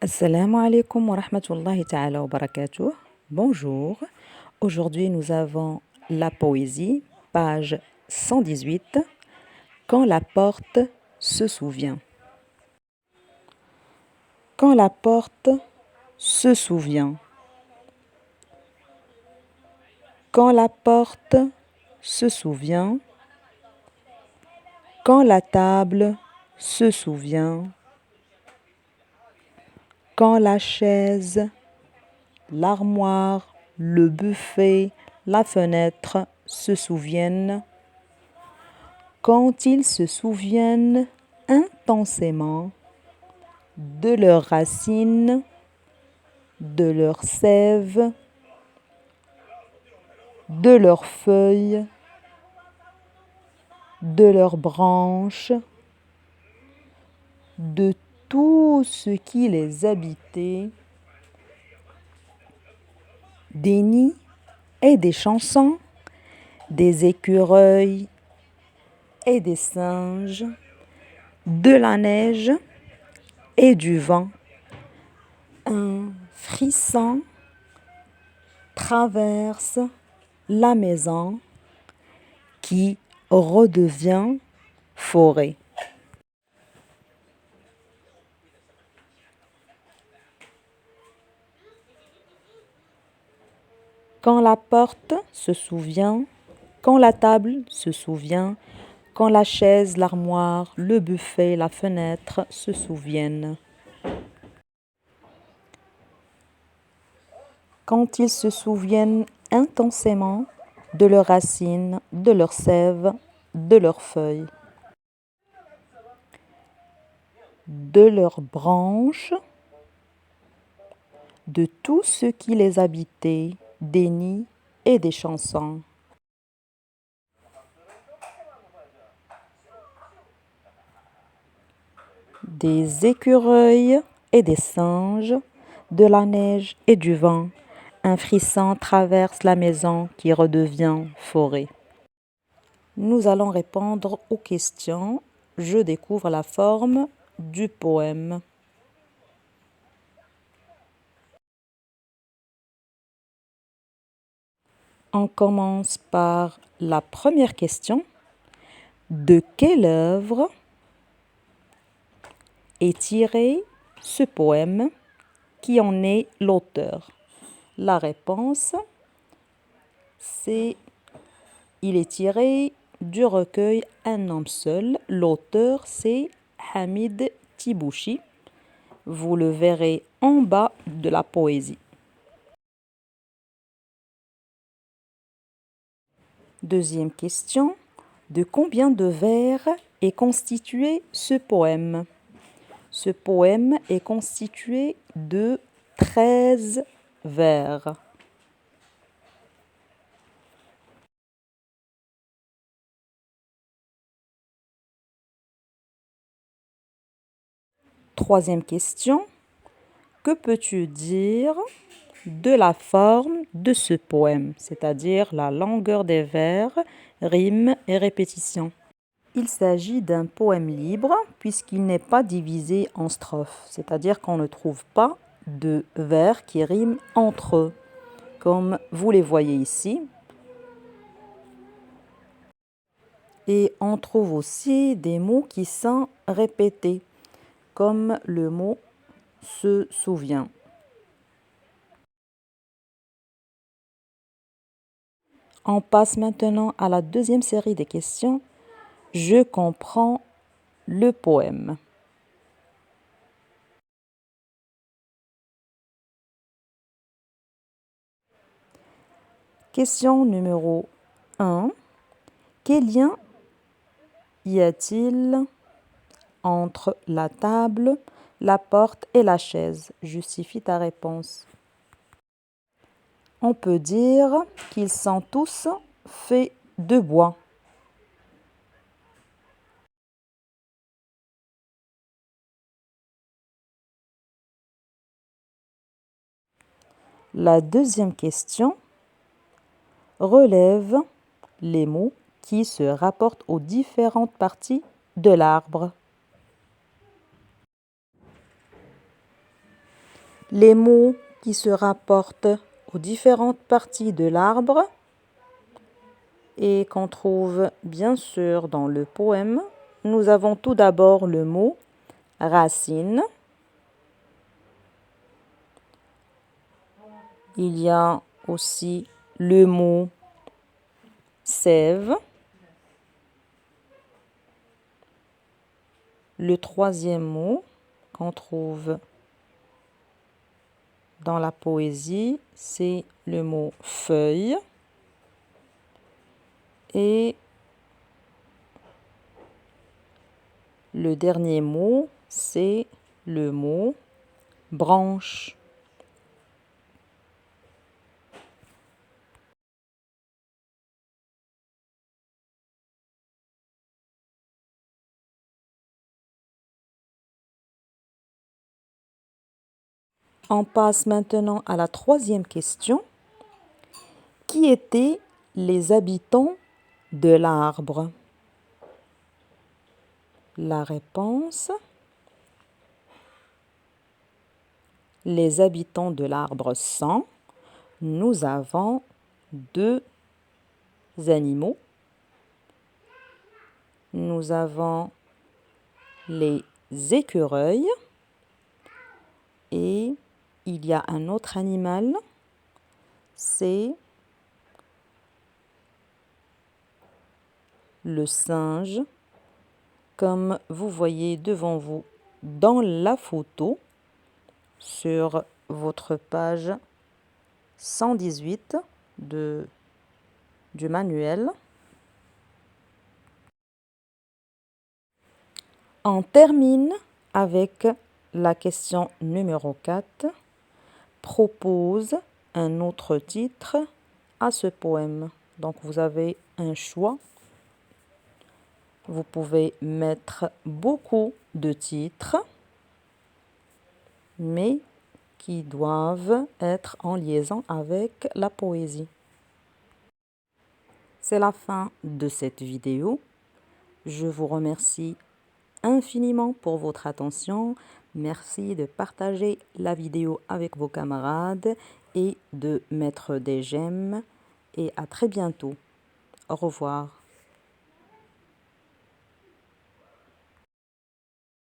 Assalamu alaikum wa rahmatullahi ta'ala wa barakatuh. Bonjour. Aujourd'hui, nous avons la poésie, page 118. Quand la porte se souvient. Quand la porte se souvient. Quand la porte se souvient. Quand la table se souvient. Quand la chaise, l'armoire, le buffet, la fenêtre se souviennent. Quand ils se souviennent intensément de leurs racines, de leurs sèves, de leurs feuilles, de leurs branches, de tout ce qui les habitait, des nids et des chansons, des écureuils et des singes, de la neige et du vent. Un frisson traverse la maison qui redevient forêt. Quand la porte se souvient, quand la table se souvient, quand la chaise, l'armoire, le buffet, la fenêtre se souviennent. Quand ils se souviennent intensément de leurs racines, de leurs sèves, de leurs feuilles, de leurs branches, de tout ce qui les habitait, des nids et des chansons. Des écureuils et des singes, de la neige et du vent. Un frisson traverse la maison qui redevient forêt. Nous allons répondre aux questions. Je découvre la forme du poème. On commence par la première question. De quelle œuvre est tiré ce poème? Qui en est l'auteur? La réponse, c'est il est tiré du recueil Un homme seul. L'auteur, c'est Hamid Tibouchi. Vous le verrez en bas de la poésie. Deuxième question. De combien de vers est constitué ce poème? Ce poème est constitué de 13 vers. Troisième question. Que peux-tu dire de la forme de ce poème, c'est-à-dire la longueur des vers, rimes et répétitions? Il s'agit d'un poème libre puisqu'il n'est pas divisé en strophes, c'est-à-dire qu'on ne trouve pas de vers qui riment entre eux, comme vous les voyez ici. Et on trouve aussi des mots qui sont répétés, comme le mot se souvient. On passe maintenant à la deuxième série des questions. Je comprends le poème. Question numéro 1. Quel lien y a-t-il entre la table, la porte et la chaise? Justifie ta réponse. On peut dire qu'ils sont tous faits de bois. La deuxième question relève les mots qui se rapportent aux différentes parties de l'arbre. les mots qui se rapportent aux différentes parties de l'arbre et qu'on trouve bien sûr dans le poème. Nous avons tout d'abord le mot racine. Il y a aussi le mot sève. Le troisième mot qu'on trouve dans la poésie, c'est le mot feuille. Et le dernier mot, c'est le mot branche. On passe maintenant à la troisième question. Qui étaient les habitants de l'arbre? La réponse: les habitants de l'arbre sont, nous avons deux animaux. Nous avons les écureuils et il y a un autre animal, c'est le singe, comme vous voyez devant vous dans la photo sur votre page 118 du manuel. On termine avec la question numéro 4. Propose un autre titre à ce poème. Donc vous avez un choix. Vous pouvez mettre beaucoup de titres, mais qui doivent être en liaison avec la poésie. C'est la fin de cette vidéo. Je vous remercie infiniment pour votre attention. Merci de partager la vidéo avec vos camarades et de mettre des j'aime. Et à très bientôt. Au revoir.